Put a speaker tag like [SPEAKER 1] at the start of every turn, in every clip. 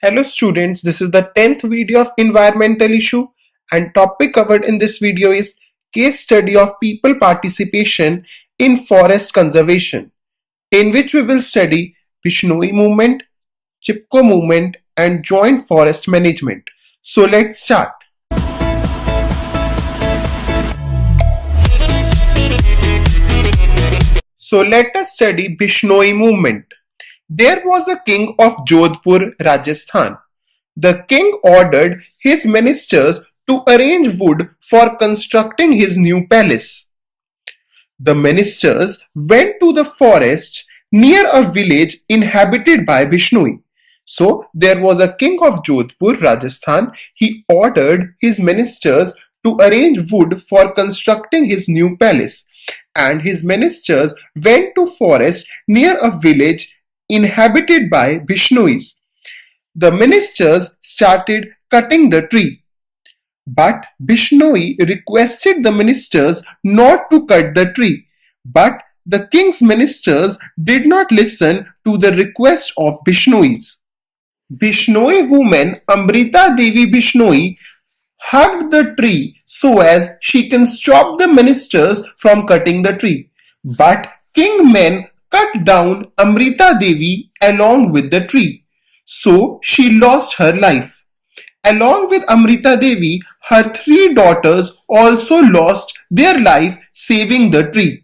[SPEAKER 1] Hello students, this is the 10th video of environmental issue and topic covered in this video is case study of people participation in forest conservation, in which we will study Bishnoi movement, CHIPKO movement and joint forest management. So let's start. So let us study Bishnoi movement. There was a king of Jodhpur, Rajasthan. The king ordered his ministers to arrange wood for constructing his new palace. The ministers went to the forest near a village inhabited by Bishnoi. So there was a king of Jodhpur, Rajasthan. He ordered his ministers to arrange wood for constructing his new palace. And his ministers went to forest near a village inhabited by Bishnois. The ministers started cutting the tree. But Bishnoi requested the ministers not to cut the tree. But the king's ministers did not listen to the request of Bishnois. Bishnoi woman Amrita Devi Bishnoi hugged the tree so as she can stop the ministers from cutting the tree. But king men cut down Amrita Devi along with the tree. So she lost her life. Along with Amrita Devi, her three daughters also lost their life saving the tree.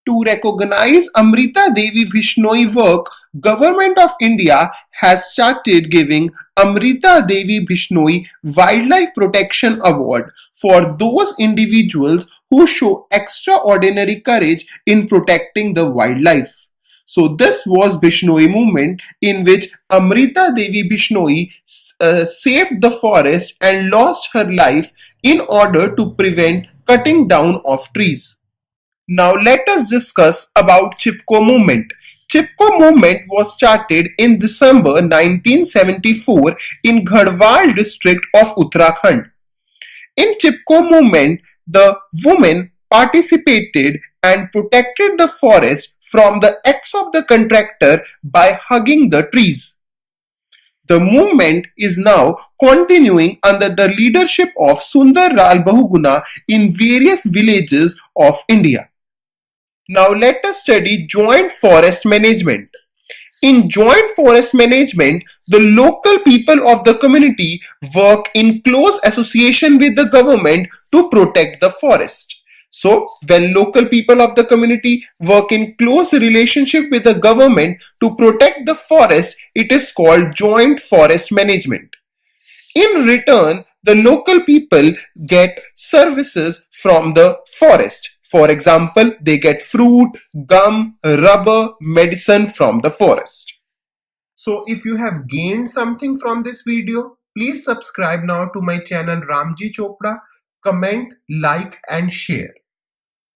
[SPEAKER 1] To recognize Amrita Devi Bishnoi work, Government of India has started giving Amrita Devi Bishnoi Wildlife Protection Award for those individuals who show extraordinary courage in protecting the wildlife. So this was Bishnoi movement in which Amrita Devi Bishnoi saved the forest and lost her life in order to prevent cutting down of trees. Now let us discuss about CHIPKO movement. CHIPKO movement was started in December 1974 in Garhwal district of Uttarakhand. In CHIPKO movement, the women participated and protected the forest from the acts of the contractor by hugging the trees. The movement is now continuing under the leadership of Sundar Lal Bahuguna in various villages of India. Now let us study joint forest management. In joint forest management, the local people of the community work in close association with the government to protect the forest. So, when local people of the community work in close relationship with the government to protect the forest, it is called joint forest management. In return, the local people get services from the forest. For example, they get fruit, gum, rubber, medicine from the forest. So if you have gained something from this video, please subscribe now to my channel Ramji Chopra, comment, like and share.